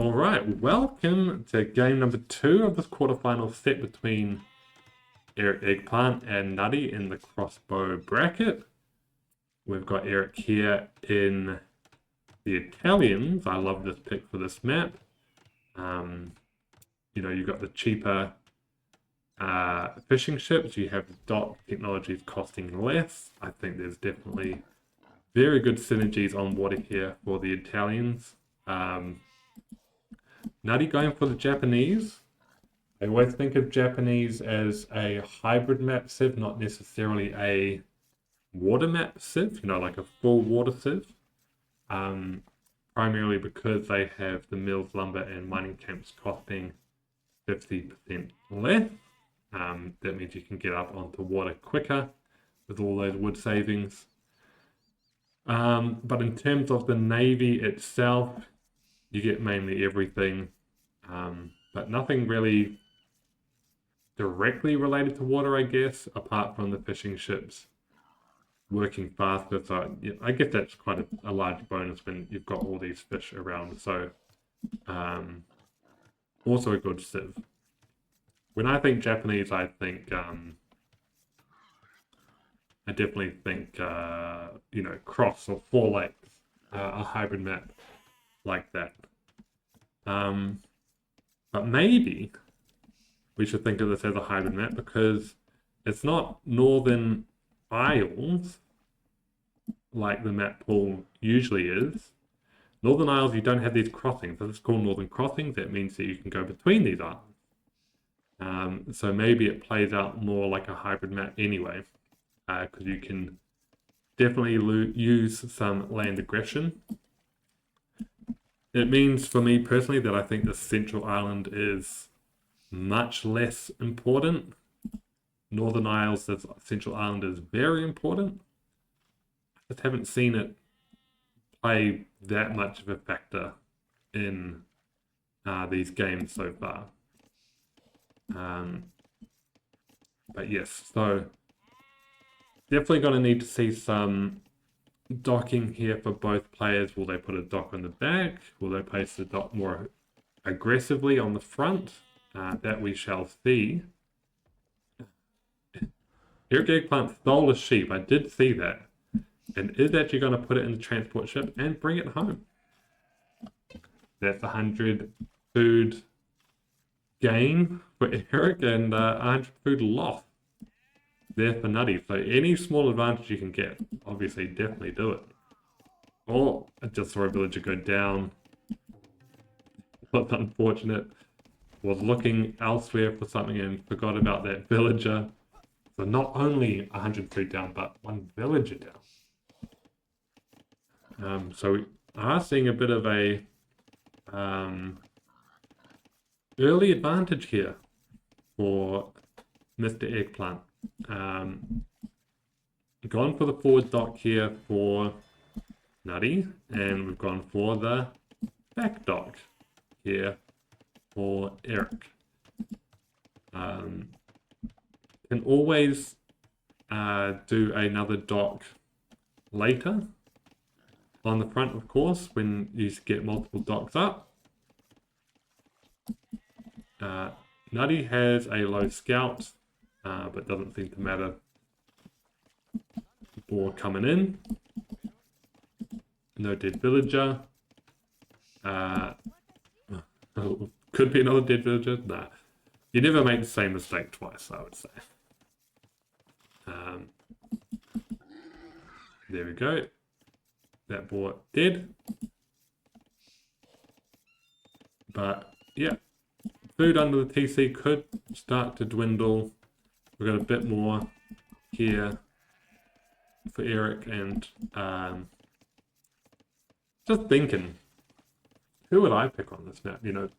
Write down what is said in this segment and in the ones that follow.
All right, welcome to game number 2 of this quarterfinal set between Eric Eggplant and Nutty in the Crossbow Bracket. We've got Eric here in the Italians. I love this pick for this map. You know, you've got the cheaper fishing ships. You have the dock technologies costing less. I think there's definitely very good synergies on water here for the Italians. Nutty going for the Japanese. I always think of Japanese as a hybrid map civ, not necessarily a water map civ, you know, like a full water civ. Primarily because they have the mills, lumber, and mining camps costing 50% less. That means you can get up onto water quicker with all those wood savings. But in terms of the navy itself, you get mainly everything, but nothing really directly related to water, I guess, apart from the fishing ships working faster. So yeah, I guess that's quite a large bonus when you've got all these fish around. So also a good civ. When I think Japanese, I think I definitely think you know, Cross or Four Lakes, a hybrid map like that. But maybe we should think of this as a hybrid map because it's not Northern Isles like the map pool usually is. Northern Isles, you don't have these crossings. So it's called Northern Crossings. That means that you can go between these islands. So maybe it plays out more like a hybrid map anyway, because you can definitely use some land aggression. It means for me personally that I think the central island is much less important. Northern Isles, the central island is very important. I just haven't seen it play that much of a factor in these games so far. But yes, so definitely going to need to see some docking here for both players. Will they put a dock on the back? Will they place the dock more aggressively on the front? That we shall see. Eric Eggplant stole a sheep. I did see that. And is actually going to put it in the transport ship and bring it home. That's 100 food gain for Eric and 100 food loss there for Nutty. So any small advantage you can get, obviously definitely do it. Oh, I just saw a villager go down. That's unfortunate. Was looking elsewhere for something and forgot about that villager. So not only 100 food down, but one villager down. So we are seeing a bit of a early advantage here for Mr. Eggplant. Gone for the forward dock here for Nutty, and we've gone for the back dock here for Eric. Can always do another dock later on the front, of course, when you get multiple docks up. Nutty has a low scout, but doesn't seem to matter. Boar coming in. No dead villager. Could be another dead villager. Nah. You never make the same mistake twice, I would say. There we go. That boar dead. But yeah, food under the TC could start to dwindle. We've got a bit more here for Eric, and just thinking, who would I pick on this map? You know,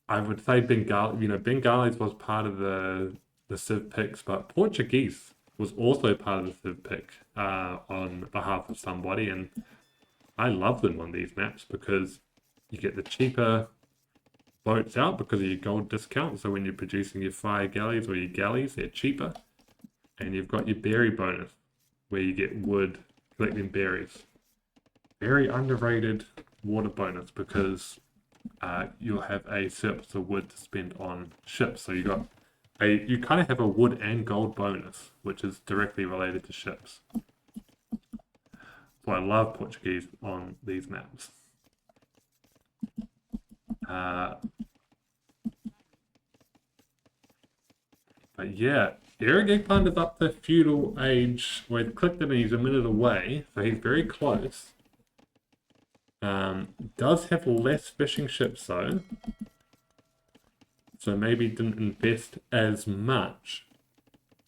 I would say Bengali. You know, Bengalis was part of the civ picks, but Portuguese was also part of the civ pick on behalf of somebody, and I love them on these maps because you get the cheaper boats out because of your gold discount. So when you're producing your fire galleys or your galleys, they're cheaper, and you've got your berry bonus where you get wood collecting berries. Very underrated water bonus because you'll have a surplus of wood to spend on ships. So you kind of have a wood and gold bonus, which is directly related to ships. So I love Portuguese on these maps. But yeah, Eric Eggplant is up to feudal age. Well, I clicked it and he's a minute away, so he's very close. Does have less fishing ships though, so maybe didn't invest as much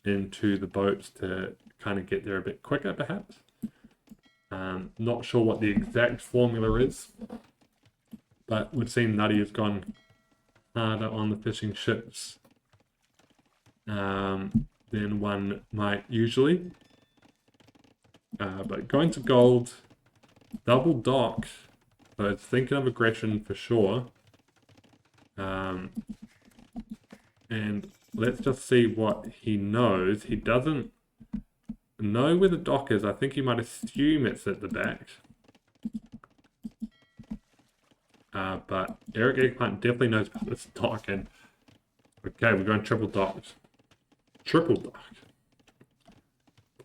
into the boats to kind of get there a bit quicker, perhaps. Not sure what the exact formula is, but we've seen Nutty has gone harder on the fishing ships than one might usually. But going to gold, double dock, so it's thinking of aggression for sure. And let's just see what he knows. He doesn't know where the dock is. I think he might assume it's at the back. But Eric Eggplant definitely knows about this dock. And okay, we're going triple docked. Triple dock.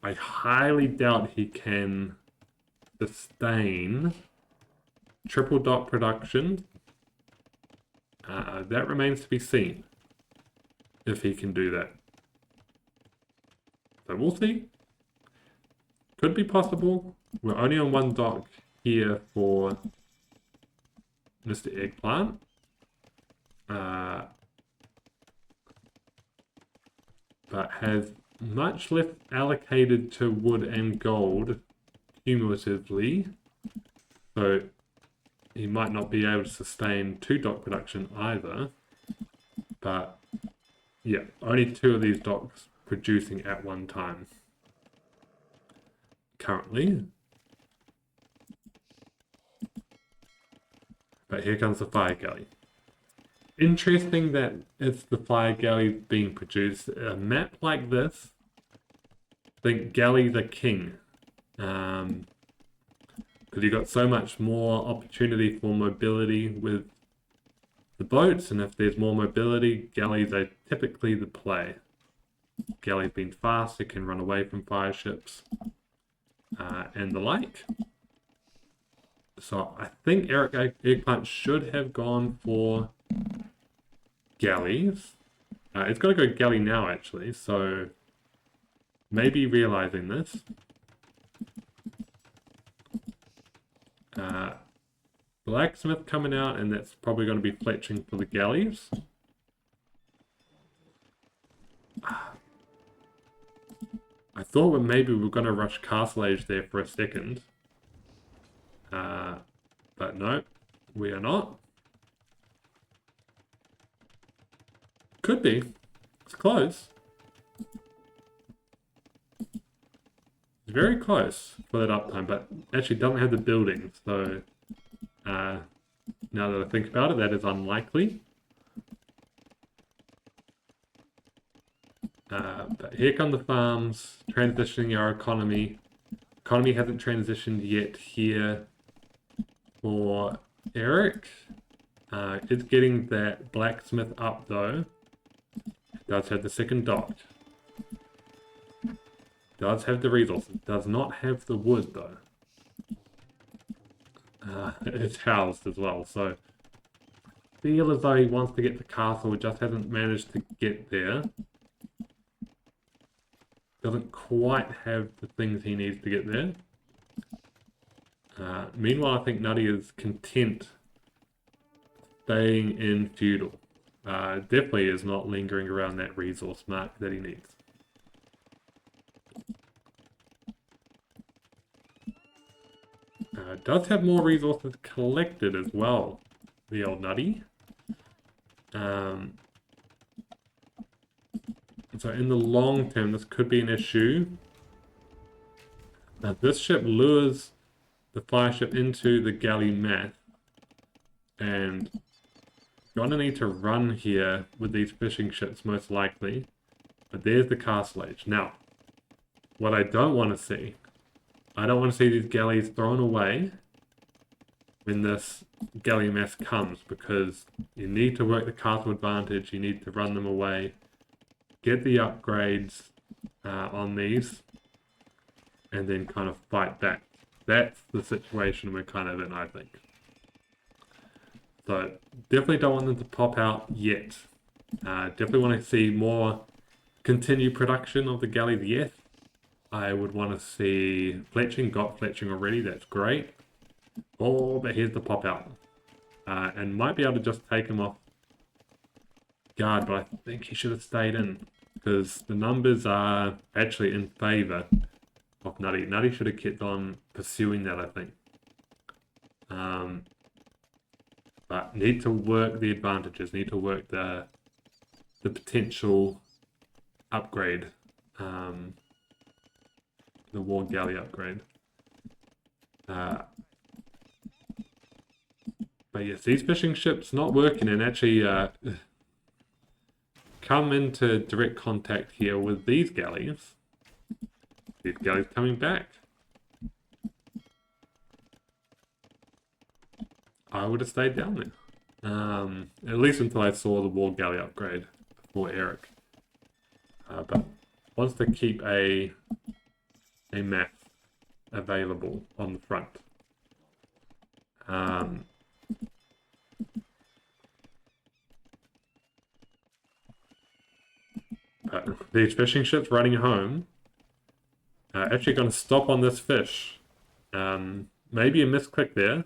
I highly doubt he can sustain triple dock production. That remains to be seen if he can do that. So we'll see. Could be possible. We're only on one dock here for Mr. Eggplant. But has much less allocated to wood and gold cumulatively. So he might not be able to sustain 2 dock production either. But yeah, only 2 of these docks producing at one time currently. But here comes the fire galley. Interesting that it's the fire galley being produced. A map like this, I think galley the king. Because you've got so much more opportunity for mobility with the boats, and if there's more mobility, galleys are typically the play. Galley's been fast, it can run away from fire ships, and the like. So I think Eric Eggplant should have gone for galleys. It's got to go galley now, actually, so maybe realizing this. Blacksmith coming out, and that's probably going to be fletching for the galleys. I thought maybe we were going to rush Castle Age there for a second. But no, we are not. Could be. It's close. It's very close for that uptime, but actually doesn't have the buildings, so now that I think about it, that is unlikely. But here come the farms, transitioning our economy. Economy hasn't transitioned yet here for Eric. It's getting that blacksmith up though. Does have the second dock. Does have the resources. Does not have the wood though. It's housed as well, so feel as though he wants to get the castle, just hasn't managed to get there. Doesn't quite have the things he needs to get there. Meanwhile, I think Nutty is content staying in feudal. Definitely is not lingering around that resource mark that he needs. Does have more resources collected as well, the old Nutty. So in the long term, this could be an issue. Now this ship lures the fire ship into the galley math, and you're gonna need to run here with these fishing ships most likely. But there's the Castle Age. Now, what I don't want to see, I don't want to see these galleys thrown away when this galley mass comes, because you need to work the castle advantage, you need to run them away, get the upgrades on these, and then kind of fight back. That's the situation we're kind of in, I think. So definitely don't want them to pop out yet. Definitely want to see more continued production of the galleys, yes. I would want to see fletching, got fletching already, that's great. Oh, but here's the pop out. And might be able to just take him off guard, but I think he should have stayed in, because the numbers are actually in favour of Nutty. Nutty should have kept on pursuing that, I think. But need to work the advantages, need to work the potential upgrade, the war galley upgrade. But yes, these fishing ships not working, and actually come into direct contact here with these galleys. These galleys coming back. I would have stayed down there. At least until I saw the war galley upgrade for Eric. But wants to keep a map available on the front. But these fishing ships running home are actually going to stop on this fish. Maybe a misclick there.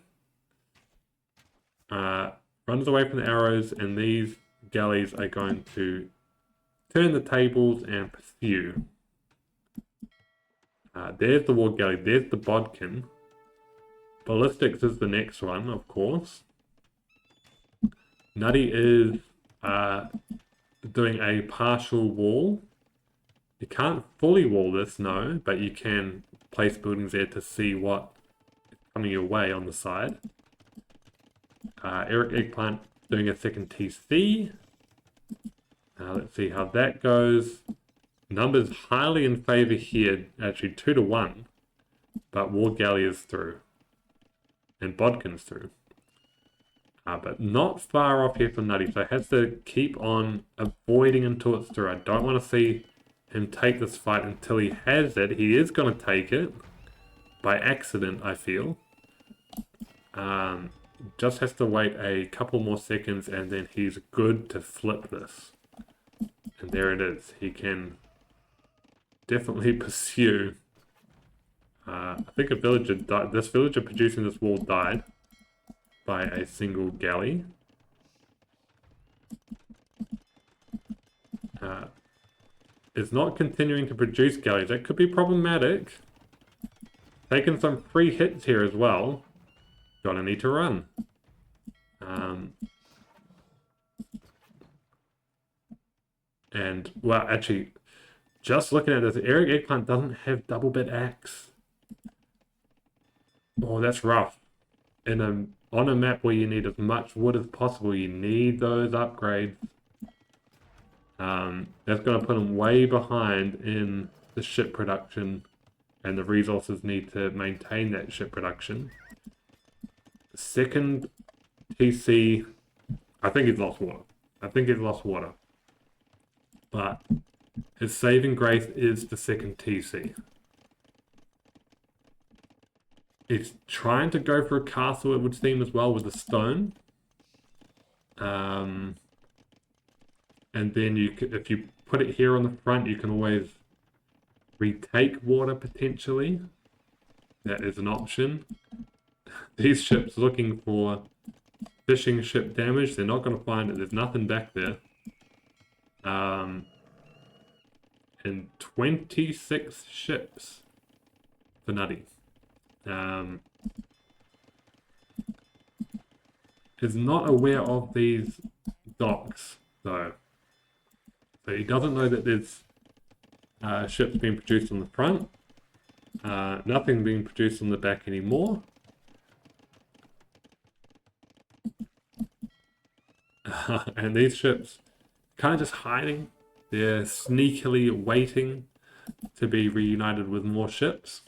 Runs away from the arrows, and these galleys are going to turn the tables and pursue. There's the war galley, there's the bodkin. Ballistics is the next one, of course. Nutty is doing a partial wall. You can't fully wall this, no, but you can place buildings there to see what is coming your way on the side. Eric Eggplant doing a second TC. Let's see how that goes. Numbers highly in favour here, actually 2 to 1. But war galley is through. And bodkin's through. But not far off here from Nutty, so has to keep on avoiding until it's through. I don't want to see him take this fight until he has it. He is going to take it. By accident, I feel. Just has to wait a couple more seconds, and then he's good to flip this. And there it is. He can definitely pursue. I think a villager died. This villager producing this wall died by a single galley. Is not continuing to produce galleys. That could be problematic. Taking some free hits here as well. Gonna need to run. And, well, actually, just looking at this, Eric Eggplant doesn't have double bit axe. Oh, that's rough. On a map where you need as much wood as possible, you need those upgrades. That's going to put him way behind in the ship production, and the resources need to maintain that ship production. Second TC, I think he's lost water. But his saving grace is the second TC. He's trying to go for a castle, it would seem, as well, with a stone. And then if you put it here on the front, you can always retake water potentially. That is an option. These ships looking for fishing ship damage, they're not going to find it. There's nothing back there. And 26 ships for Nutty. Is not aware of these docks, though. So he doesn't know that there's ships being produced on the front. Nothing being produced on the back anymore. And these ships kind of just hiding. They're sneakily waiting to be reunited with more ships.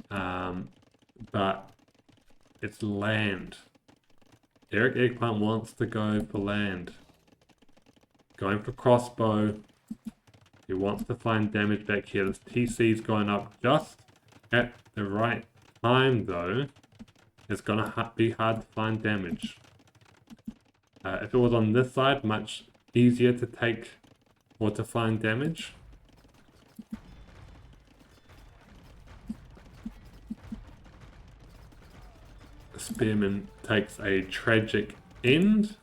But It's land. Eric Eggplant wants to go for land. Going for crossbow. He wants to find damage back here. This TC's going up just at the right time though. It's gonna be hard to find damage. If it was on this side, much easier to take or to find damage. The spearman takes a tragic end.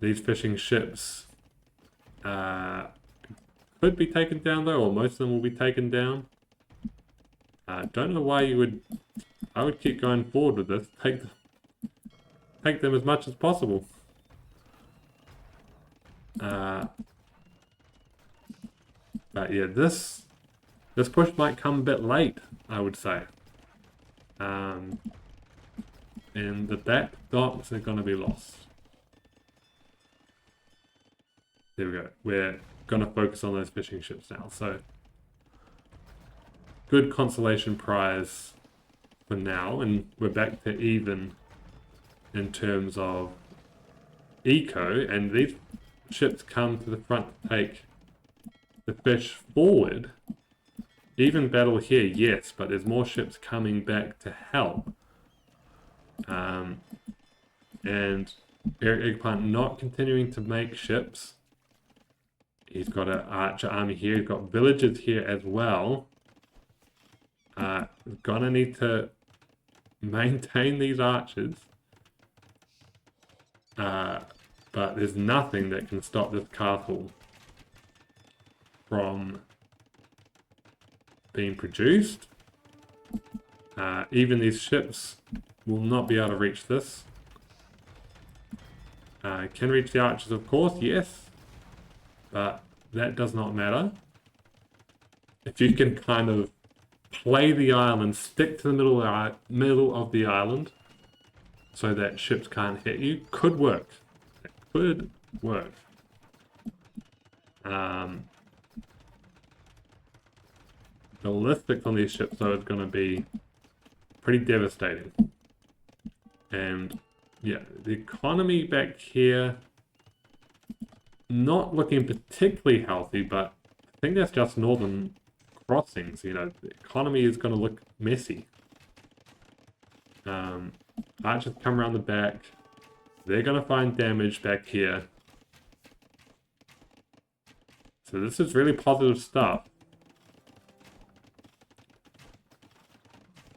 These fishing ships could be taken down though, or most of them will be taken down. Don't know why you would. I would keep going forward with this. Take them as much as possible. But yeah, this push might come a bit late, I would say. And the back docks are going to be lost. There we go. We're going to focus on those fishing ships now. So, good consolation prize for now. And we're back to even in terms of eco. And these ships come to the front to take the fish forward. Even battle here, yes, but there's more ships coming back to help. And Eric Eggplant not continuing to make ships. He's got an archer army here. He's got villagers here as well. Gonna need to maintain these archers. But there's nothing that can stop this castle from being produced. Even these ships will not be able to reach this. Can reach the archers, of course, yes. But that does not matter. If you can kind of play the island, stick to the middle of the island so that ships can't hit you, could work. It could work. Ballistics on these ships, though, is going to be pretty devastating. And yeah, the economy back here, not looking particularly healthy, but I think that's just northern crossings. You know, the economy is going to look messy. Archers come around the back. They're going to find damage back here. So this is really positive stuff.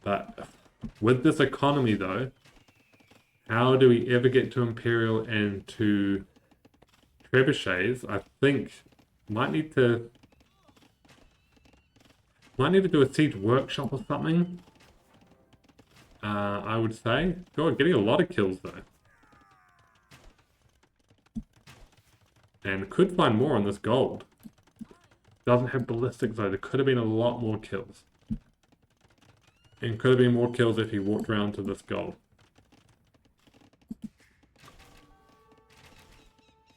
But with this economy, though, how do we ever get to Imperial and to trebuchets? I think might need to do a siege workshop or something. I would say. God, getting a lot of kills though, and could find more on this gold. Doesn't have ballistics though. There could have been a lot more kills, and could have been more kills if he walked around to this gold.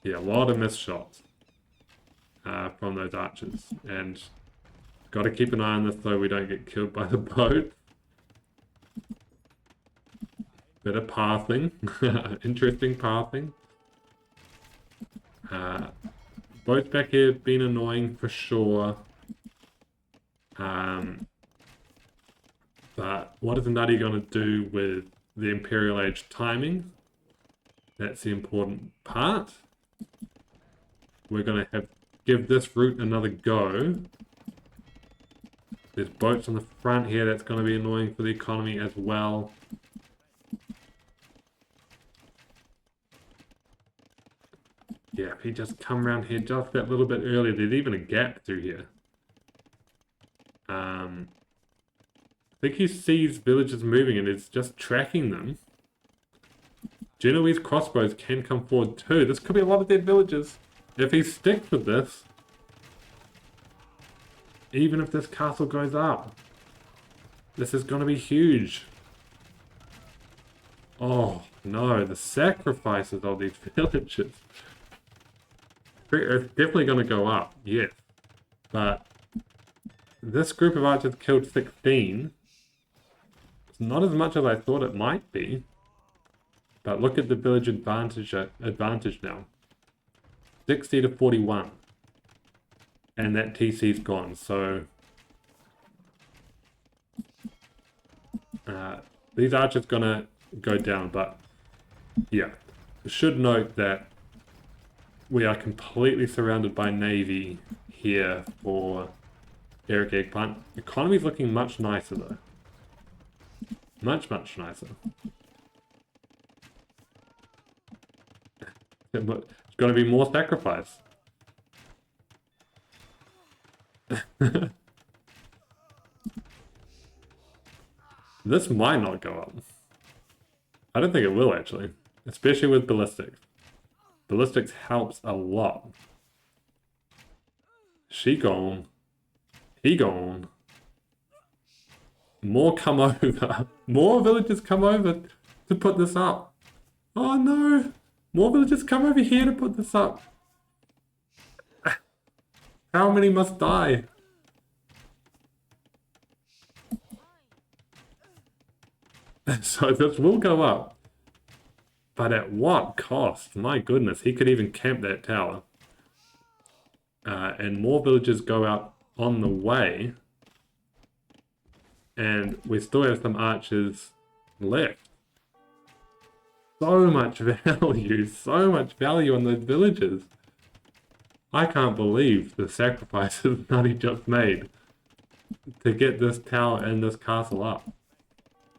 Yeah, a lot of missed shots from those archers, and got to keep an eye on this so we don't get killed by the boat. Bit of pathing, interesting pathing. Boats back here have been annoying for sure. But what is Nutty going to do with the Imperial Age timing? That's the important part. We're going to give this route another go. There's boats on the front here. That's going to be annoying for the economy as well. Yeah, if he just come around here just that little bit earlier, there's even a gap through here. I think he sees villagers moving and is just tracking them. Genoese crossbows can come forward too. This could be a lot of dead villagers. If he sticks with this, even if this castle goes up, this is going to be huge. Oh no, the sacrifices of these villagers. It's definitely going to go up, yes. But this group of archers killed 16. It's not as much as I thought it might be. But look at the village advantage now. 60 to 41. And that TC's gone, so... these archers gonna go down, but... Yeah. Should note that we are completely surrounded by navy here for Eric Eggplant. Economy's looking much nicer though. Much, much nicer. But it's going to be more sacrifice. This might not go up. I don't think it will actually. Especially with ballistics. Ballistics helps a lot. She gone. He gone. More come over. More villagers come over to put this up. Oh no. More villagers come over here to put this up. How many must die? So this will go up. But at what cost? My goodness, he could even camp that tower. And more villagers go out on the way. And we still have some archers left. So much value on those villagers. I can't believe the sacrifices Nutty just made to get this tower and this castle up.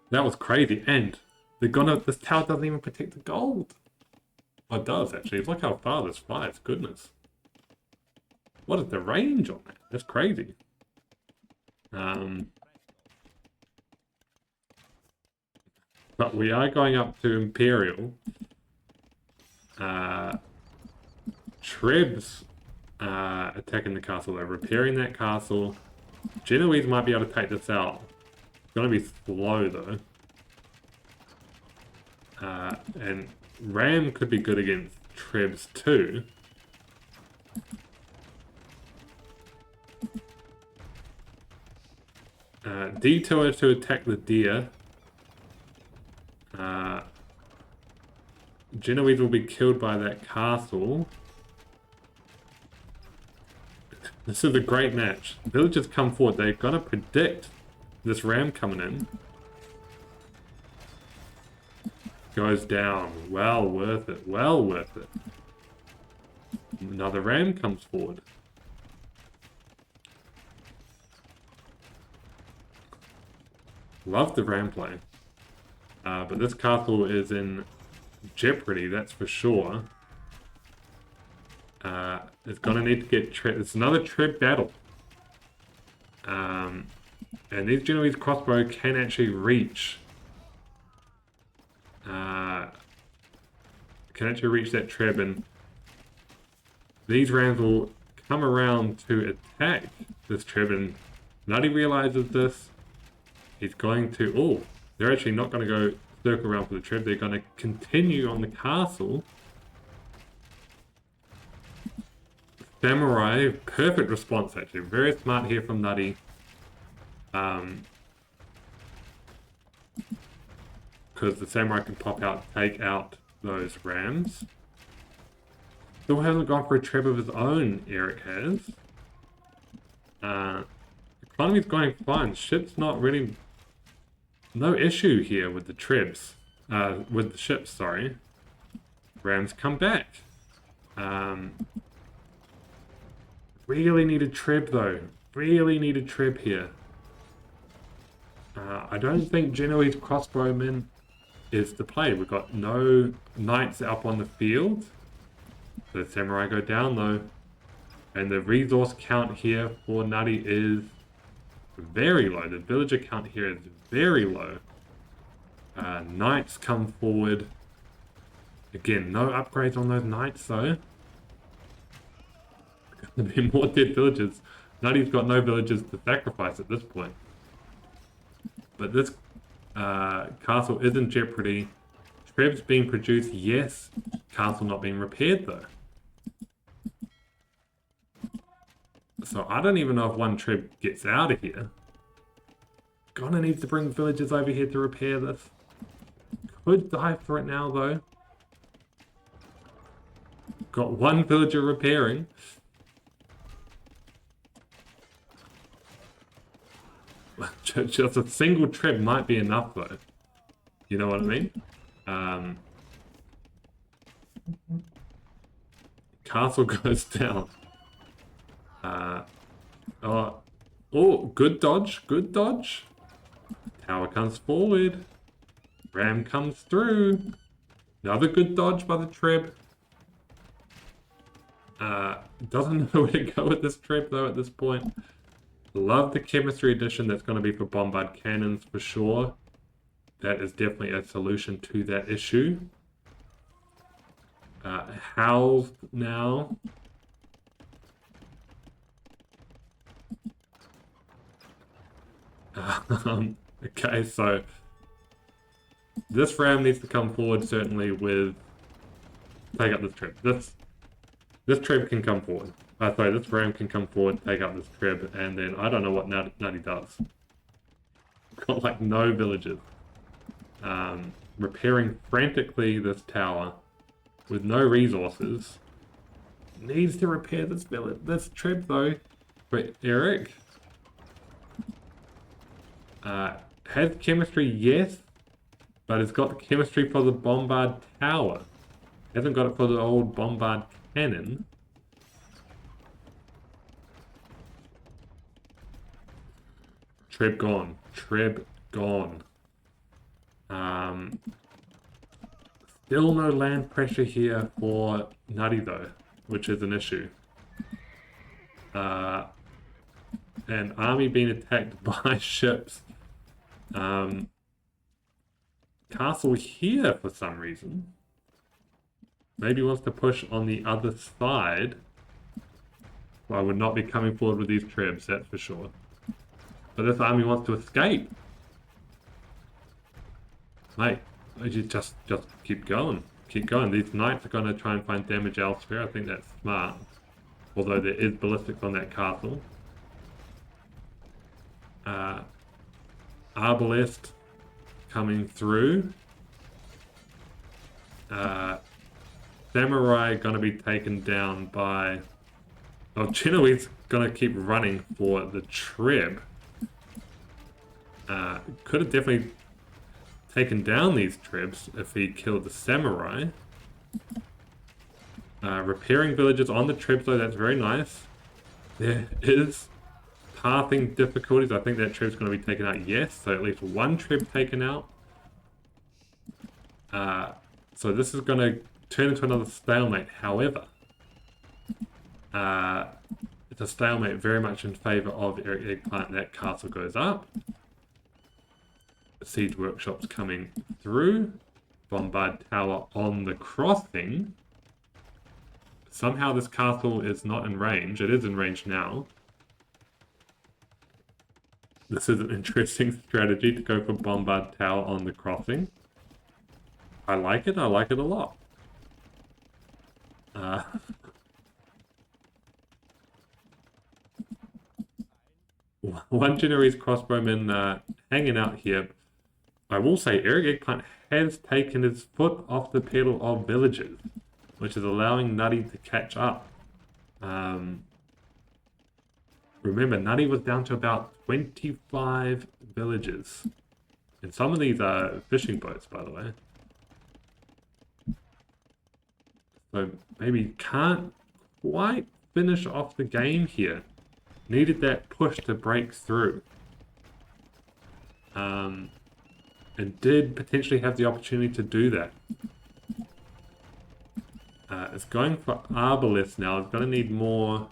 That was crazy, and this tower doesn't even protect the gold. Oh, it does actually. Look how far this flies. Goodness. What is the range on that? That's crazy. But we are going up to Imperial. Trebs attacking the castle. They're repairing that castle. Genoese might be able to take this out. It's going to be slow though. And Ram could be good against Trebs too. Detour to attack the deer. Genoese will be killed by that castle. This is a great match. Villagers come forward. They're going to predict this ram coming in. Goes down. Well worth it. Well worth it. Another ram comes forward. Love the ram play. But this castle is in jeopardy, that's for sure. It's gonna need to get it's another Treb battle. And these Genoese crossbow can actually reach that Treb, and these rams will come around to attack this Treb, and Nutty realizes this. He's going to... Oh, they're actually not going to go circle around for the Treb. They're going to continue on the castle. Samurai, perfect response actually. Very smart here from Nutty. Because the Samurai can pop out, take out those rams. Still hasn't gone for a Treb of his own, Eric has. Economy's going fine. Ship's not really... No issue here with the Trebs. With the ships, sorry. Rams come back. Really needed Treb though. Really needed Treb here. I don't think Genoese crossbowmen is the play. We've got no knights up on the field. The Samurai go down though. And the resource count here for Nutty is very low. The villager count here is very low. Knights come forward. Again, no upgrades on those knights though. There'll be more dead villagers. Nutty's got no villagers to sacrifice at this point. But this castle is in jeopardy. Trebs being produced, yes. Castle not being repaired though. So I don't even know if one Treb gets out of here. Gonna need to bring villagers over here to repair this. Could dive for it now, though. Got one villager repairing. Just a single trip might be enough, though. You know what I mean? Castle goes down. Oh, good dodge, good dodge. Tower comes forward. Ram comes through. Another good dodge by the Treb. Doesn't know where to go with this Treb, though, at this point. Love the chemistry addition that's going to be for bombard cannons for sure. That is definitely a solution to that issue. Howls now. Okay, so this ram needs to come forward certainly with take up this trip. This trip can come forward. Sorry, this ram can come forward, take up this trip, and then I don't know what Nutty does. Got like no villagers. Repairing frantically this tower with no resources. Needs to repair this village. This trip though. But Eric has chemistry, yes, but it's got the chemistry for the bombard tower. Hasn't got it for the old bombard cannon. Treb gone. Treb gone. Still no land pressure here for Nutty though, which is an issue. An army being attacked by ships. Castle here for some reason. Maybe wants to push on the other side. Well, I would not be coming forward with these trebs, that's for sure. But this army wants to escape. Mate, you just keep going. Keep going. These knights are going to try and find damage elsewhere. I think that's smart. Although there is ballistics on that castle. Arbalest coming through. Samurai going to be taken down by... Oh, Chinoi's going to keep running for the Treb. Could have definitely taken down these Trebs if he killed the Samurai. Repairing villages on the Trebs though, that's very nice. There is pathing difficulties. I think that Treb's going to be taken out, yes. So at least one Treb taken out. So this is going to turn into another stalemate. However, it's a stalemate very much in favor of Eggplant. That castle goes up. Siege workshops coming through. Bombard tower on the crossing. Somehow this castle is not in range. It is in range now. This is an interesting strategy to go for bombard tower on the crossing. I like it. I like it a lot. One Genoese crossbowman hanging out here. I will say Eric Eggplant has taken his foot off the pedal of villagers, which is allowing Nutty to catch up. Remember, Nutty was down to about 25 villagers. And some of these are fishing boats, by the way. So maybe can't quite finish off the game here. Needed that push to break through. And did potentially have the opportunity to do that. It's going for Arbalest now. It's going to need more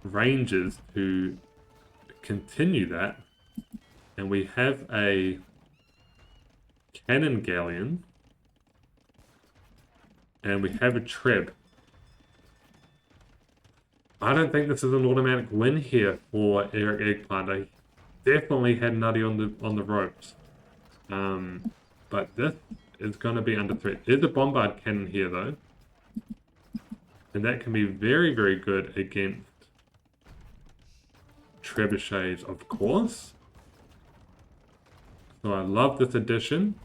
rangers to continue that. And we have a cannon galleon. And we have a Treb. I don't think this is an automatic win here for Eric Eggplant. I definitely had Nutty on the ropes. But this is going to be under threat. There's a bombard cannon here though. And that can be very, very good against trebuchets, of course. So I love this addition.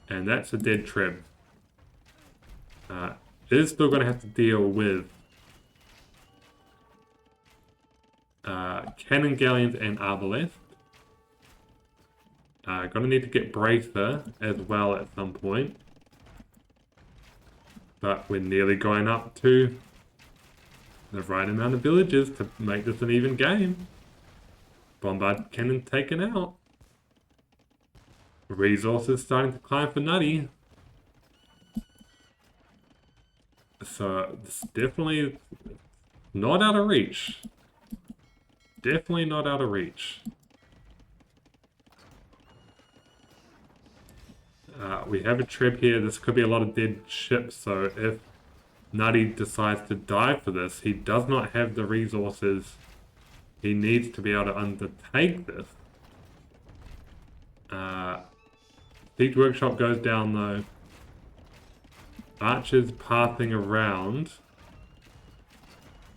And that's a dead treb. It is still going to have to deal with cannon galleons and arbalest. Gonna need to get bracer as well at some point. But we're nearly going up to the right amount of villages to make this an even game. Bombard cannon taken out. Resources starting to climb for Nutty. So it's definitely not out of reach. Definitely not out of reach. We have a treb here. This could be a lot of dead ships, so if Nutty decides to dive for this, he does not have the resources he needs to be able to undertake this. Siege Workshop goes down though. Archers pathing around.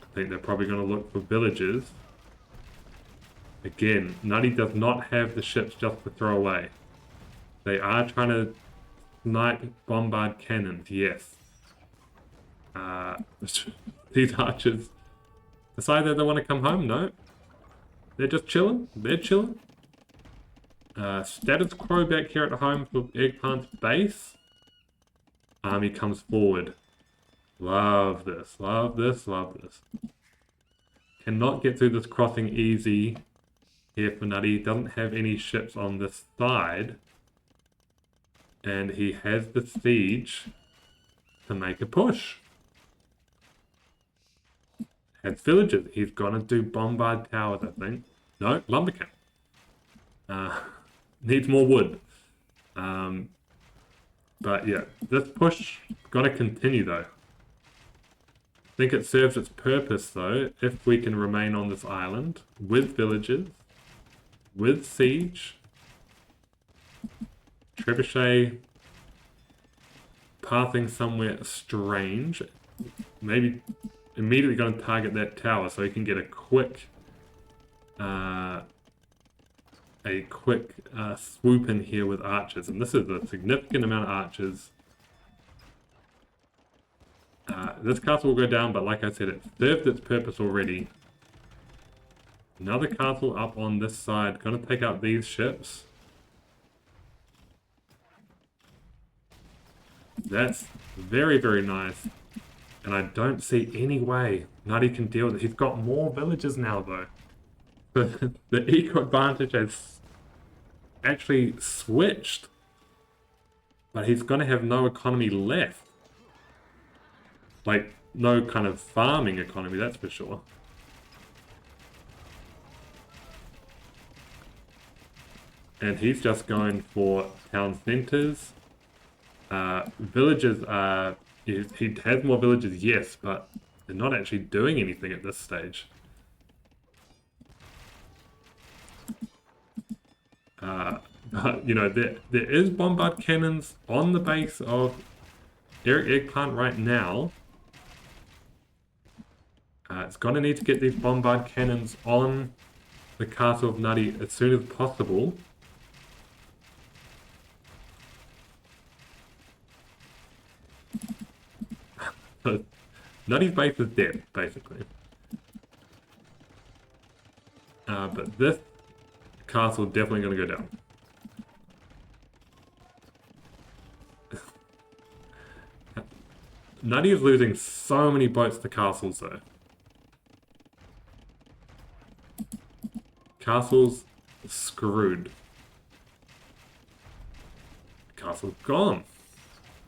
I think they're probably going to look for villages. Again, Nutty does not have the ships just to throw away. They are trying to snipe bombard cannons, yes. These archers decide that they want to come home, no. They're just chilling, they're chilling. Status quo back here at home for Eggplant's base. Army comes forward. Love this, love this, love this. Cannot get through this crossing easy here for Nutty. Doesn't have any ships on this side. And he has the siege to make a push. Has villages. He's gonna do bombard towers, I think. No, lumber camp. Needs more wood. But yeah, this push gotta continue though. I think it serves its purpose though, if we can remain on this island with villages, with siege. Trebuchet pathing somewhere strange. Maybe immediately going to target that tower so he can get a quick swoop in here with archers. And this is a significant amount of archers. This castle will go down, but like I said, it served its purpose already. Another castle up on this side. Going to take out these ships. That's very, very nice. And I don't see any way Nutty can deal with it. He's got more villages now, though. The eco advantage has actually switched. But he's going to have no economy left. Like, no kind of farming economy, that's for sure. And he's just going for town centers. Villages are... He has more villages, yes, but they're not actually doing anything at this stage. But, you know, there is bombard cannons on the base of Eggplant right now. It's going to need to get these bombard cannons on the castle of Nutty as soon as possible. So, Nutty's base is dead, basically. But this castle is definitely going to go down. Nutty is losing so many boats to castles, though. Castle's screwed. Castle's gone.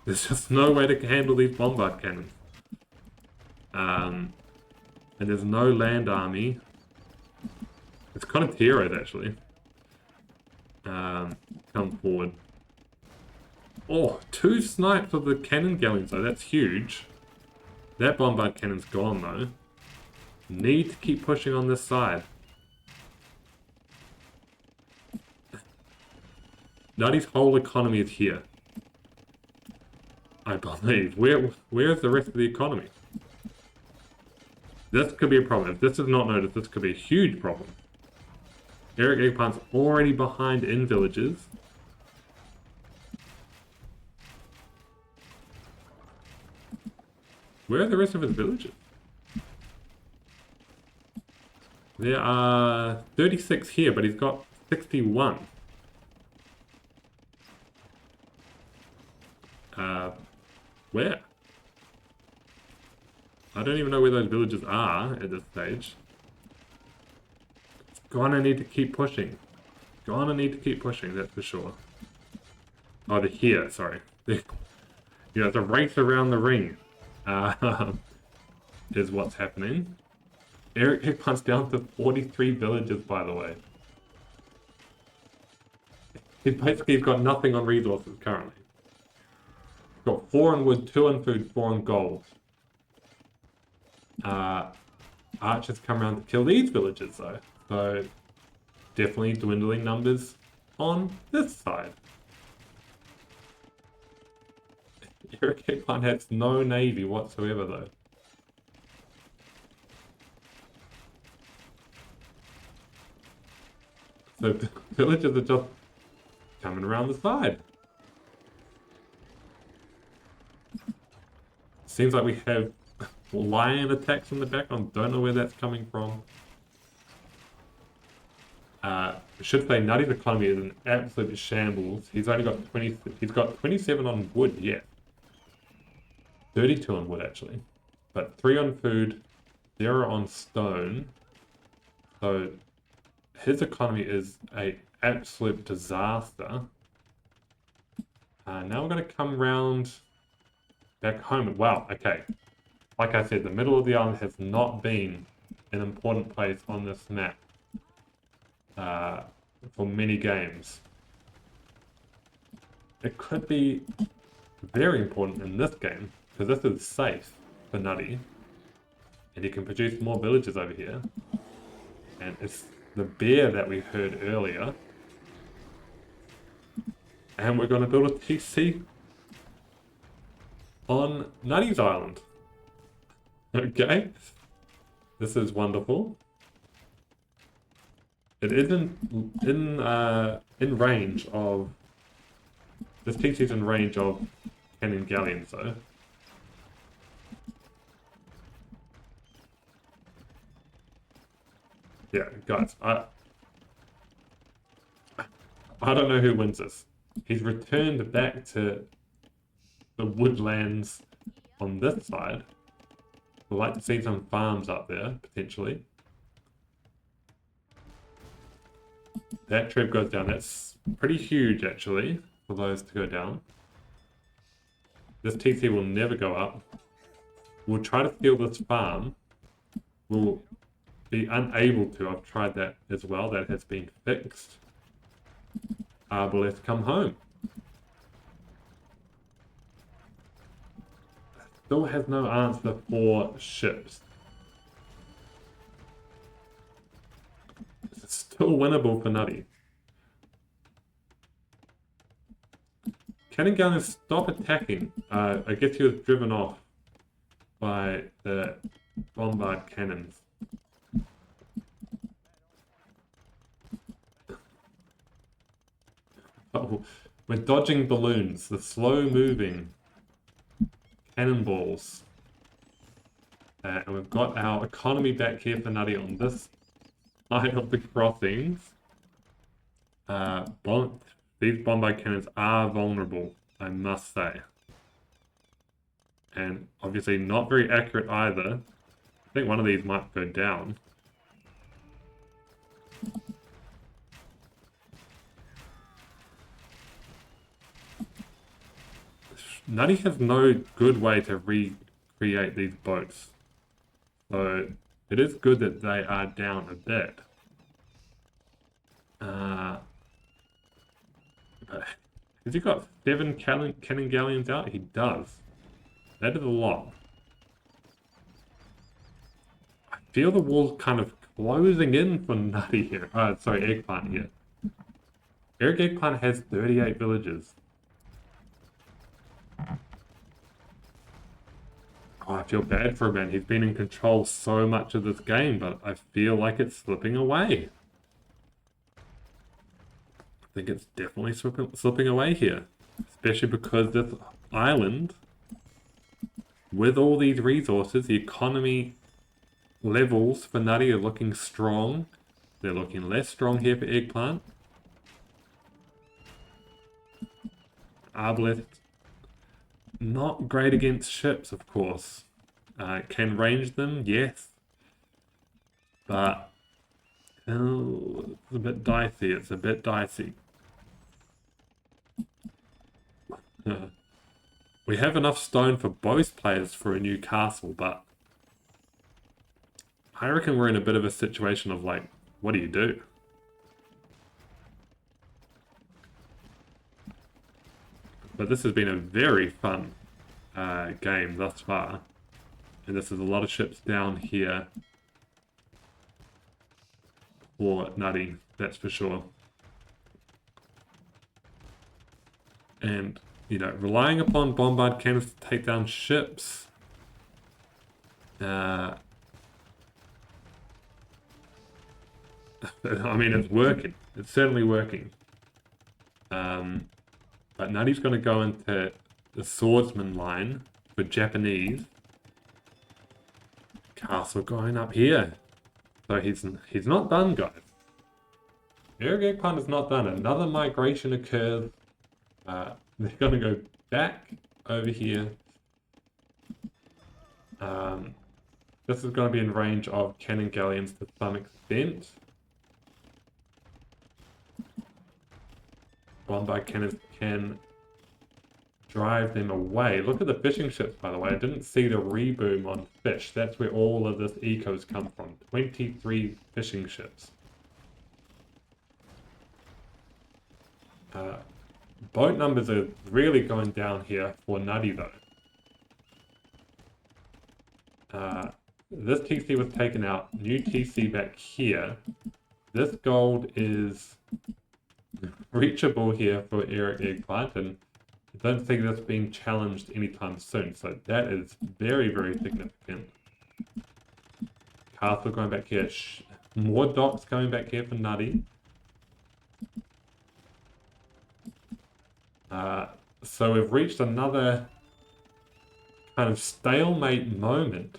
There's just no way to handle these bombard cannons. And there's no land army. It's kind of heroes, actually. Come forward. Oh, 2 snipes of the cannon galleons, though. That's huge. That bombard cannon's gone, though. Need to keep pushing on this side. Nutty's whole economy is here. I believe. Where is the rest of the economy? This could be a problem. If this is not noticed, this could be a huge problem. Eric Eggplant's already behind in villages. Where are the rest of his villages? There are 36 here, but he's got 61. Where? I don't even know where those villages are at this stage. It's gonna need to keep pushing. Gonna need to keep pushing, that's for sure. Oh, they're here, sorry. Yeah, it's a race around the ring. Is what's happening. Eric Eggplant's down to 43 villages, by the way. He's got nothing on resources currently. He's got 4 on wood, 2 on food, 4 on gold. Archers come around to kill these villages though. So definitely dwindling numbers on this side. Eric Eggplant has no navy whatsoever though. So villagers are just coming around the side. Seems like we have lion attacks in the background. Don't know where that's coming from. I should say Nutty's economy is an absolute shambles. He's only got 20. He's got 27 on wood yet. 32 on wood actually, but 3 on food, 0 on stone. So his economy is a absolute disaster. Now we're going to come round back home. Wow, okay. Like I said, the middle of the island has not been an important place on this map for many games. It could be very important in this game, because this is safe for Nutty. And he can produce more villages over here. And it's the bear that we heard earlier. And we're going to build a TC on Nutty's island. Okay. This is wonderful. It is in range of... This TC's in range of cannon galleons though. Yeah, guys, I don't know who wins this. He's returned back to the woodlands on this side. We'd like to see some farms up there, potentially. That trip goes down. That's pretty huge, actually, for those to go down. This TC will never go up. We'll try to steal this farm. We'll be unable to. I've tried that as well. That has been fixed. But let's come home. Still has no answer for ships. It's still winnable for Nutty. Cannon Gunner, stop attacking. I guess he was driven off by the bombard cannons. Oh, we're dodging balloons, the slow-moving cannonballs. And we've got our economy back here for Nutty on this side of the crossings. These bombard cannons are vulnerable, I must say. And obviously not very accurate either. I think one of these might go down. Nutty has no good way to recreate these boats. So it is good that they are down a bit. Has he got 7 cannon galleons out? He does. That is a lot. I feel the wall's kind of closing in for Nutty here. Sorry, Eggplant here. Eric Eggplant has 38 villages. Oh, I feel bad for him, man. He's been in control so much of this game, but I feel like it's slipping away. I think it's definitely slipping away here. Especially because this island, with all these resources, the economy levels for Nutty are looking strong. They're looking less strong here for Eggplant. Arbalest, not great against ships, of course. Can range them, yes. But it's a bit dicey. It's a bit dicey. We have enough stone for both players for a new castle, but I reckon we're in a bit of a situation of like, what do you do? But this has been a very fun game thus far. And this is a lot of ships down here for Nutty, that's for sure. And, you know, relying upon bombard cannons to take down ships. I mean, it's working. It's certainly working. But Nutty's going to go into the swordsman line for Japanese. Castle going up here. So he's not done, guys. Eggplant is not done. Another migration occurs. They're going to go back over here. This is going to be in range of cannon galleons to some extent. Bombard cannons can drive them away. Look at the fishing ships, by the way. I didn't see the reboom on fish. That's where all of this eco's come from. 23 fishing ships. Boat numbers are really going down here for Nutty, though. This TC was taken out. New TC back here. This gold is reachable here for Eggplant, and I don't think that's being challenged anytime soon. So that is very, very significant. Castle going back here. More docks going back here for Nutty. So we've reached another kind of stalemate moment,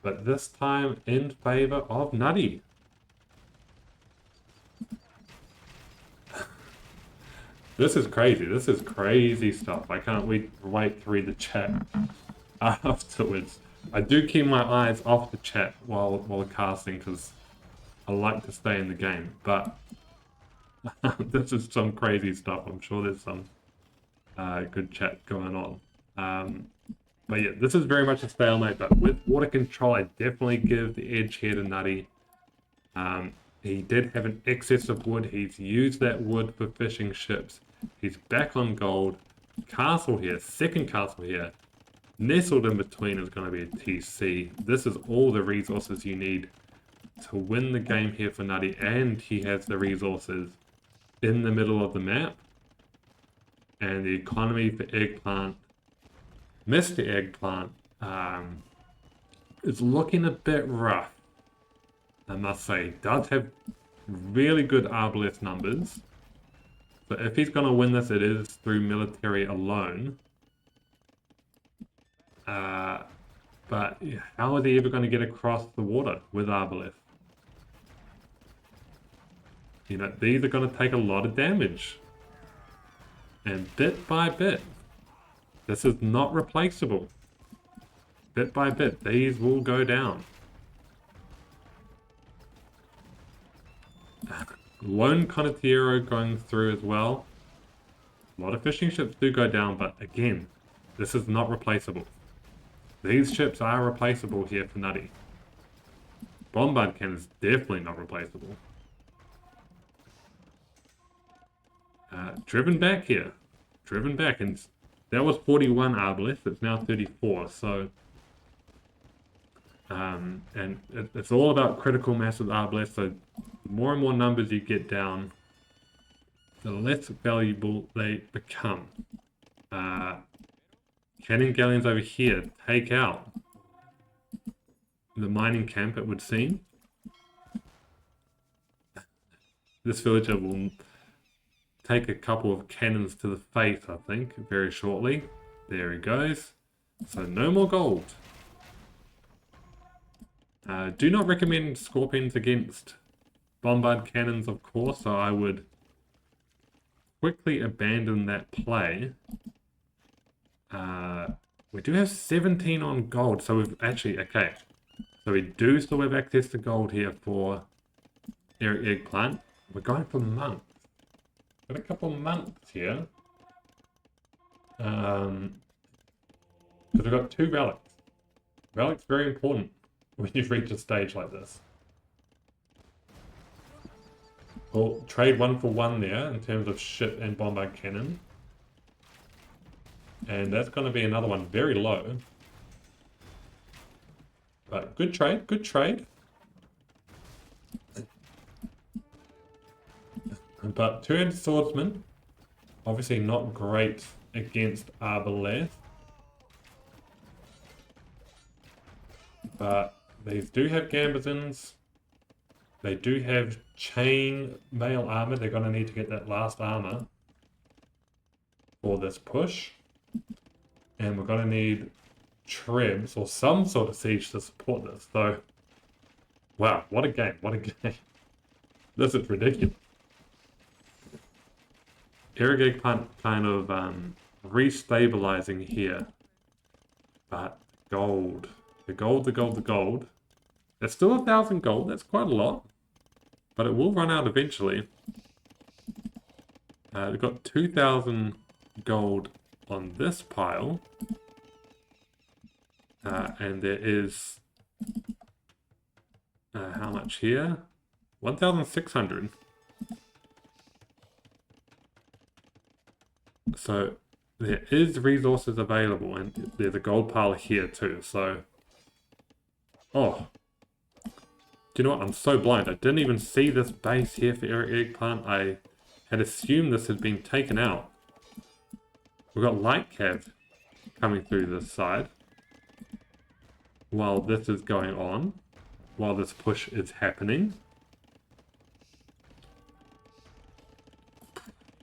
but this time in favor of Nutty. This is crazy. This is crazy stuff. I can't wait to read the chat afterwards. I do keep my eyes off the chat while casting because I like to stay in the game. But this is some crazy stuff. I'm sure there's some good chat going on. But yeah, this is very much a stalemate. But with water control, I definitely give the edge here to Nutty. He did have an excess of wood. He's used that wood for fishing ships. He's back on gold. Castle here, second castle here. Nestled in between is going to be a TC. This is all the resources you need to win the game here for Nutty. And he has the resources in the middle of the map. And the economy for Eggplant, Mr. Eggplant, is looking a bit rough. I must say, does have really good Arbalest numbers. But if he's going to win this, it is through military alone. But how is he ever going to get across the water with Arbalest? You know, these are going to take a lot of damage. And bit by bit, this is not replaceable. Bit by bit, these will go down. Lone Condottiero going through as well. A lot of fishing ships do go down, but again, this is not replaceable. These ships are replaceable here for Nutty. Bombard cannon is definitely not replaceable. Driven back here. Driven back, and that was 41 Arbalest, it's now 34, so... and it's all about critical mass with Arbalest, so the more and more numbers you get down, the less valuable they become. Cannon galleons over here, take out the mining camp, it would seem. This villager will take a couple of cannons to the face, I think, very shortly. There he goes. So no more gold. Do not recommend scorpions against bombard cannons, of course, so I would quickly abandon that play. We do have 17 on gold, so we've actually, okay. So we do still have access to gold here for Eggplant. We're going for monks. Got a couple monks here. Because we've got 2 relics. Relics very important when you reach a stage like this. We'll trade 1 for 1 there in terms of ship and bombard cannon. And that's going to be another one very low. But good trade, good trade. But 2-handed swordsman, obviously not great against arbaleth. But these do have gambazons. They do have chain mail armor. They're going to need to get that last armor for this push. And we're going to need trebs or some sort of siege to support this. So, wow, what a game, what a game. This is ridiculous. Eggplant kind of restabilizing here. But gold. The gold. There's still 1,000 gold. That's quite a lot. But it will run out eventually. We've got 2,000 gold on this pile. And there is... how much here? 1,600. So there is resources available, and there's a gold pile here too, so... Oh. Do you know what? I'm so blind. I didn't even see this base here for Eggplant. I had assumed this had been taken out. We've got light cav coming through this side. While this is going on. While this push is happening.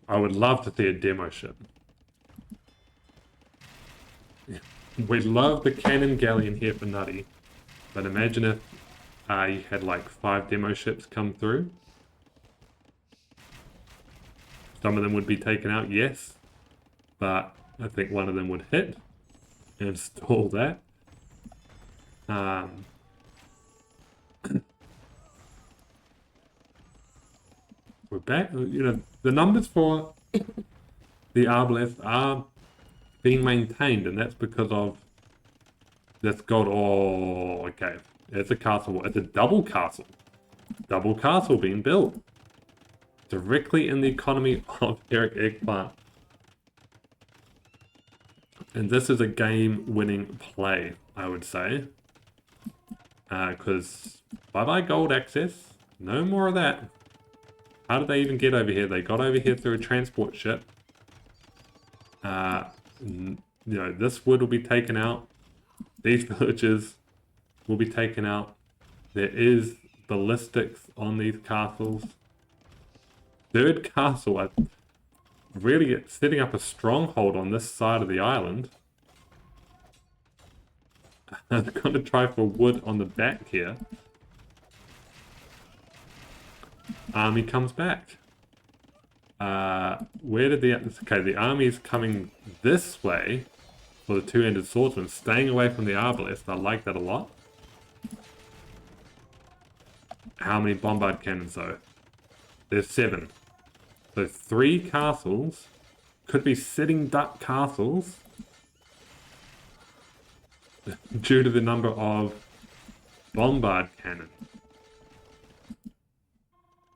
I would love to see a demo ship. We love the cannon galleon here for Nutty. But imagine if you had like 5 demo ships come through. Some of them would be taken out, yes. But I think one of them would hit and stall that. We're back. You know, the numbers for the arbaleth are being maintained, and that's because of this gold. Oh, okay. It's a castle. It's a double castle. Double castle being built. Directly in the economy of Eggplant. And this is a game-winning play, I would say. Because bye-bye gold access. No more of that. How did they even get over here? They got over here through a transport ship. You know, this wood will be taken out. These villages will be taken out. There is ballistics on these castles. Third castle, really setting up a stronghold on this side of the island. I'm going to try for wood on the back here. Army comes back. Where did the... Okay, the army is coming this way for the 2-handed swordsman, staying away from the arbalest. I like that a lot. How many bombard cannons though? There's 7. So 3 castles. Could be sitting duck castles. Due to the number of bombard cannons.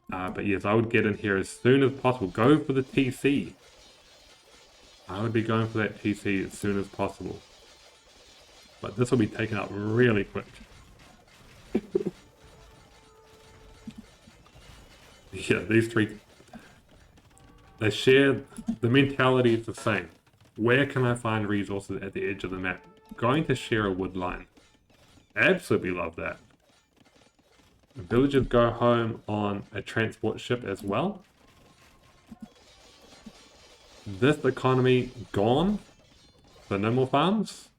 But yes, I would get in here as soon as possible. Go for the TC. I would be going for that TC as soon as possible. But this will be taken out really quick. Yeah, these 3... They share... The mentality is the same. Where can I find resources at the edge of the map? Going to share a wood line. Absolutely love that. Villagers go home on a transport ship as well. This economy gone. So no more farms.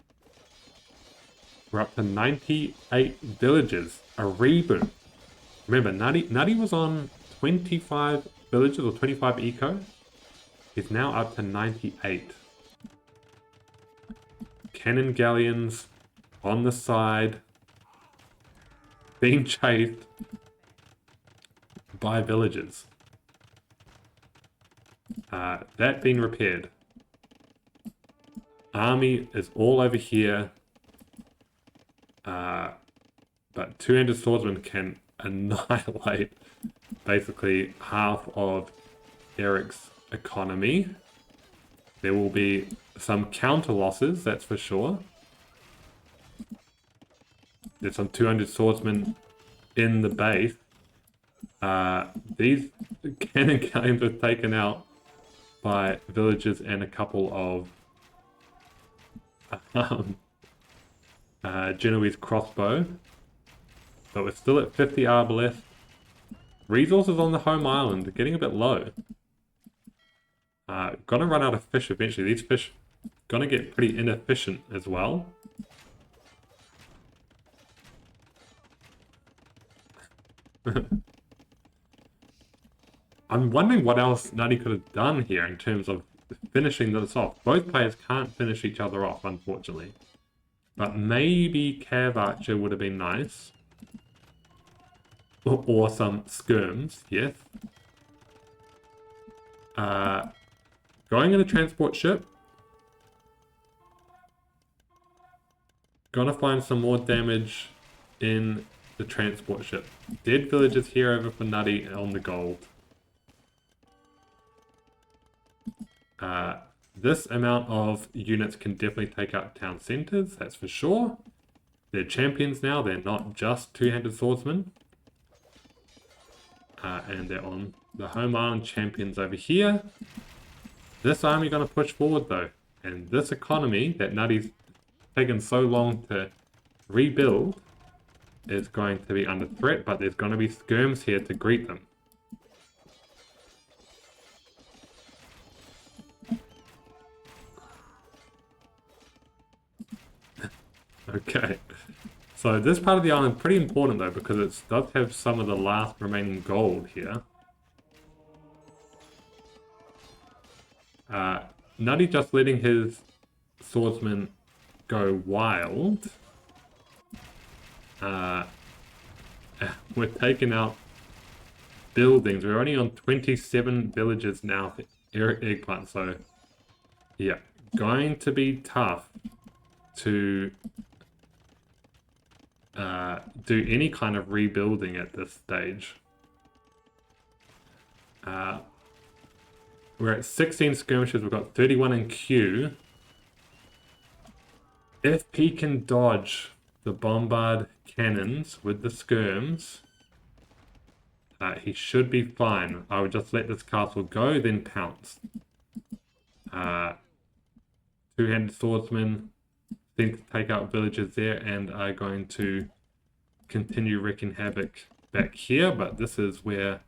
We're up to 98 villages. A reboot. Remember, Nutty was on 25 villages or 25 eco. He's now up to 98. Cannon galleons on the side, being chased by villagers. That being repaired. Army is all over here. But 200 swordsmen can annihilate basically half of Eric's economy. There will be some counter losses, that's for sure. There's some 200 swordsmen in the base. These cannon galleons were taken out by villagers and a couple of Genoese crossbow. But we're still at 50 arbalest. Resources on the home island are getting a bit low. Gonna run out of fish eventually. These fish gonna get pretty inefficient as well. I'm wondering what else Nutty could have done here in terms of finishing this off. Both players can't finish each other off, unfortunately. But maybe Cav Archer would have been nice. Or some skirms, yes. Going in a transport ship. Gonna find some more damage in the transport ship. Dead villagers here over for Nutty on the gold. This amount of units can definitely take out town centers, that's for sure. They're champions now, they're not just two-handed swordsmen. And they're on the home island champions over here. This army gonna push forward though. And this economy that Nutty's taken so long to rebuild is going to be under threat, but there's gonna be skirms here to greet them. Okay, so this part of the island is pretty important though because it does have some of the last remaining gold here. Nutty just letting his swordsman go wild. We're taking out buildings. We're only on 27 villages now for Eggplant, so yeah, going to be tough to do any kind of rebuilding at this stage. We're at 16 skirmishes, we've got 31 in queue. If P can dodge the bombard cannons with the skirms, he should be fine. I would just let this castle go, then pounce. Two-handed swordsmen seem to take out villagers there and are going to continue wreaking havoc back here, but this is where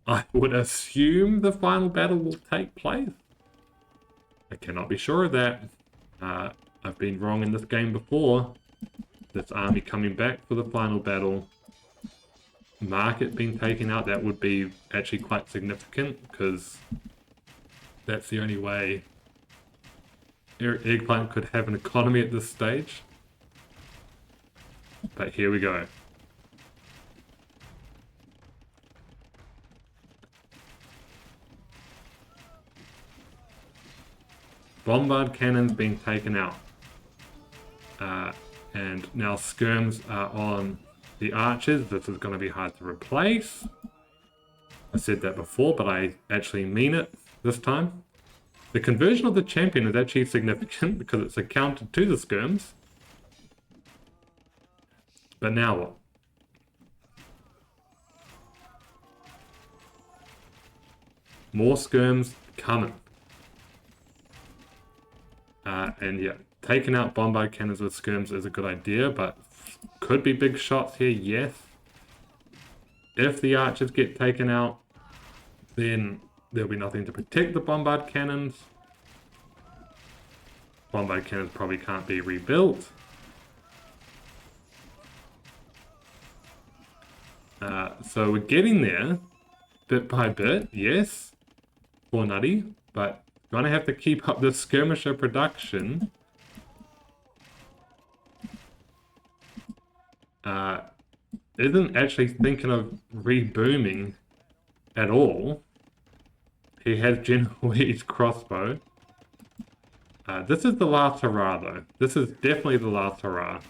I would assume the final battle will take place. I cannot be sure of that. I've been wrong in this game before. This army coming back for the final battle. Market being taken out, that would be actually quite significant because that's the only way Eggplant could have an economy at this stage. But here we go. Bombard cannons being taken out. And now skirms are on the archers. This is going to be hard to replace. I said that before, but I actually mean it this time. The conversion of the champion is actually significant because it's a counter to the skirms. But now what? More skirms coming. And yeah, taking out bombard cannons with skirms is a good idea, but could be big shots here, yes. If the archers get taken out, then there'll be nothing to protect the bombard cannons. Bombard cannons probably can't be rebuilt. So we're getting there, bit by bit, yes, for Nutty, but gonna have to keep up the skirmisher production. Isn't actually thinking of rebooming at all. He has Genoese crossbow. This is the last hurrah though. This is definitely the last hurrah.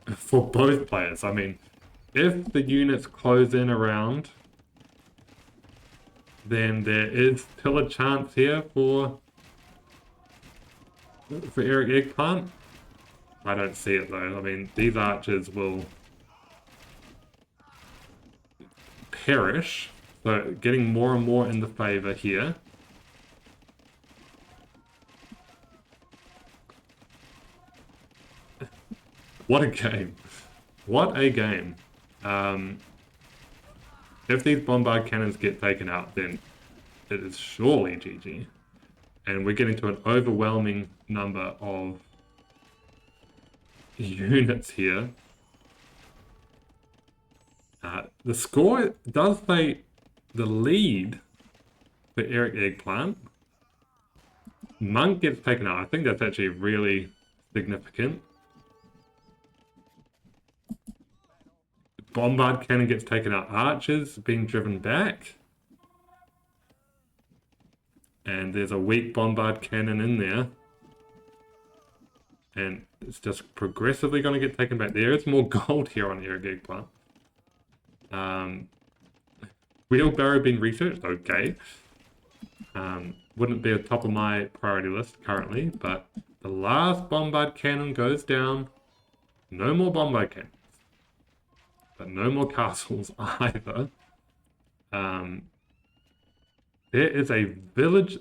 For both players. I mean, if the units close in around, then there is still a chance here for Eric Eggplant. I don't see it though. I mean, these archers will perish. So getting more and more in the favor here. What a game. What a game. If these bombard cannons get taken out, then it is surely GG. And we're getting to an overwhelming number of units here. The score does say the lead for Eric Eggplant. Monk gets taken out. I think that's actually really significant. Bombard cannon gets taken out. Archers being driven back. And there's a weak bombard cannon in there. And it's just progressively going to get taken back. There is more gold here on Eric Eggplant. Wheelbarrow being researched, okay. Wouldn't be at the top of my priority list currently, but the last bombard cannon goes down. No more bombard cannons. But no more castles either. There is a villager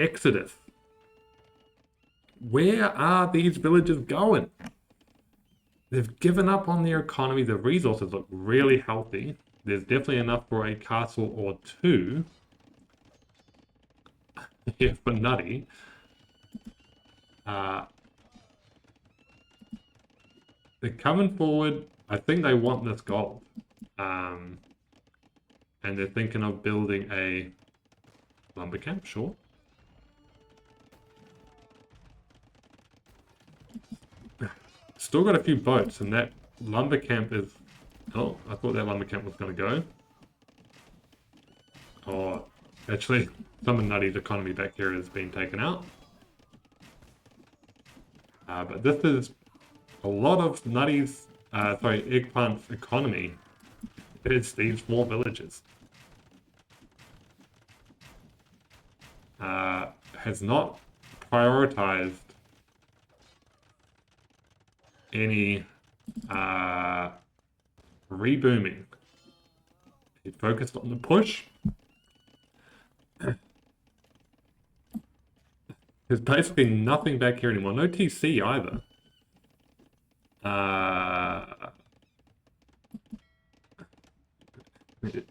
exodus. Where are these villagers going? They've given up on their economy. The resources look really healthy. There's definitely enough for a castle or two. Here for Nutty. They're coming forward. I think they want this gold. And they're thinking of building a lumber camp, sure. Still got a few boats, and that lumber camp is... Oh, I thought that lumber camp was going to go. Oh, actually, some of Nutty's economy back here has been taken out. But this is a lot of Nutty's... Eggplant's economy. It's these small villages. Has not prioritized any rebooming. He focused on the push. There's basically nothing back here anymore. No TC either.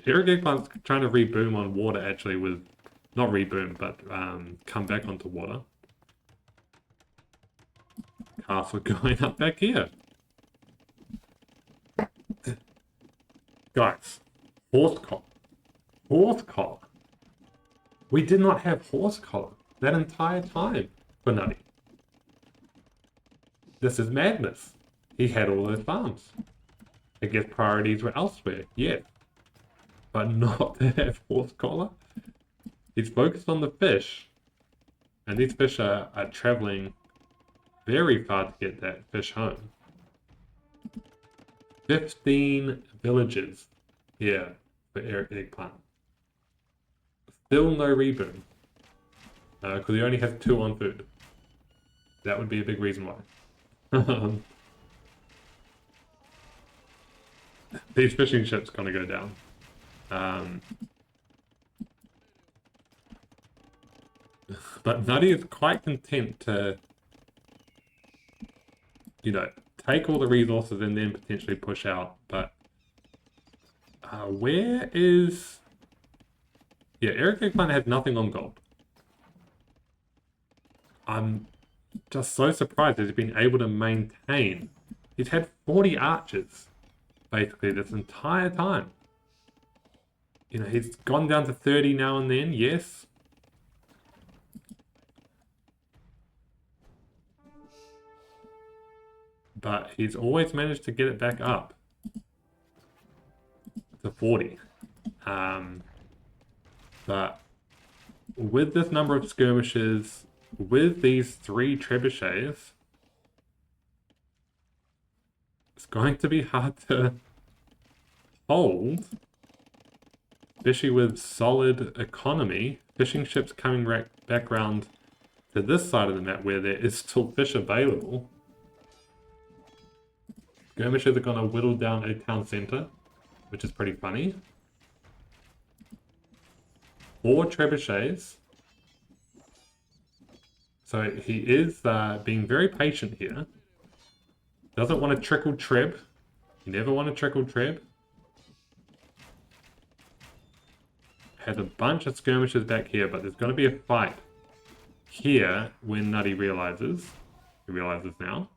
Eric Eggplant's trying to reboom on water actually with, not reboom, but come back onto water. Castle going up back here. Guys, horse collar. Horse collar. We did not have horse collar that entire time for Nutty. This is madness. He had all those farms. I guess priorities were elsewhere, yeah. But not to have horse collar. He's focused on the fish. And these fish are traveling very far to get that fish home. 15 villages here for Eric Eggplant. Still no reboom. Because he only has 2 on food. That would be a big reason why. These fishing ships gonna go down. But Nutty is quite content to, you know, take all the resources and then potentially push out. But where is... Yeah, Eggplant has nothing on gold. I'm just so surprised that he's been able to maintain. He's had 40 archers, basically, this entire time. You know, he's gone down to 30 now and then, yes. But he's always managed to get it back up to 40. But with this number of skirmishes, with these 3 trebuchets, it's going to be hard to hold, especially with solid economy. Fishing ships coming back around to this side of the map where there is still fish available. Skirmishers are going to whittle down a town center, which is pretty funny. 4 trebuchets. So he is being very patient here. Doesn't want to trickle treb. You never want to trickle treb. Has a bunch of skirmishers back here, but there's going to be a fight here when Nutty realizes. He realizes now.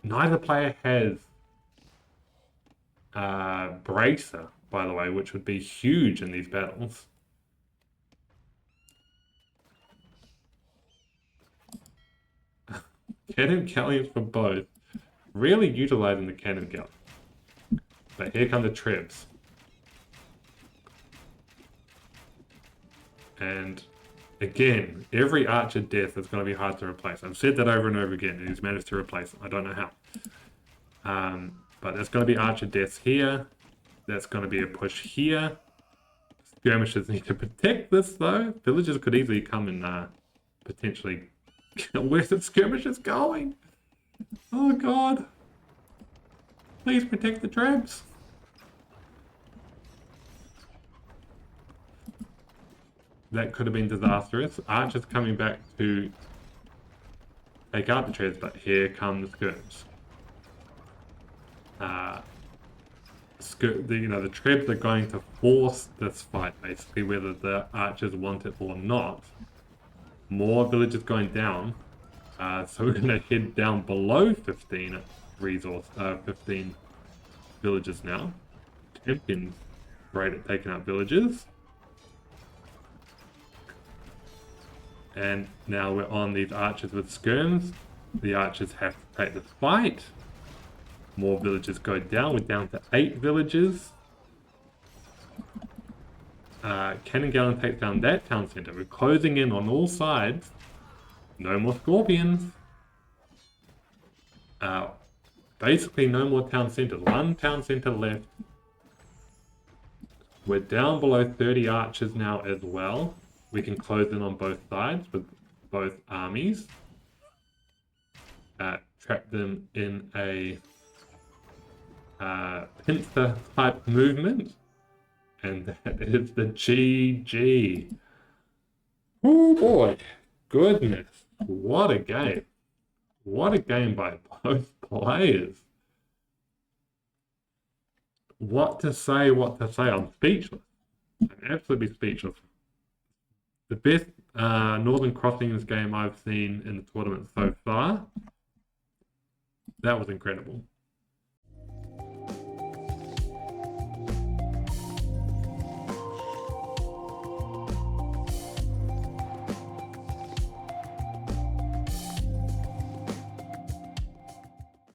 Neither player has Bracer, by the way, which would be huge in these battles. Cannon galleons for both. Really utilizing the cannon galleon. But here come the trebs. And again, every archer death is going to be hard to replace. I've said that over and over again, and he's managed to replace it. I don't know how. But there's going to be archer deaths here. That's going to be a push here. Skirmishers need to protect this, though. Villagers could easily come and potentially... Where's the skirmishers going? Oh, God. Please protect the trebs. That could have been disastrous. Archers coming back to take out the trebs, but here come the skirms. The trebs are going to force this fight, basically, whether the archers want it or not. More villagers going down. So we're going to head down below 15 15 villages now. Champion's great at taking out villages. And now we're on these archers with skirms. The archers have to take the fight. More villages go down. We're down to 8 villages. Cannon Galleon takes down that town center. We're closing in on all sides. No more scorpions. Basically no more town centers. 1 town center left. We're down below 30 archers now as well. We can close in on both sides with both armies. Trap them in a pincer type movement. And that is the GG. Oh boy. Goodness. What a game. What a game by both players. What to say, what to say. I'm speechless. I'm absolutely speechless. The best Northern Crossings game I've seen in the tournament so far. That was incredible.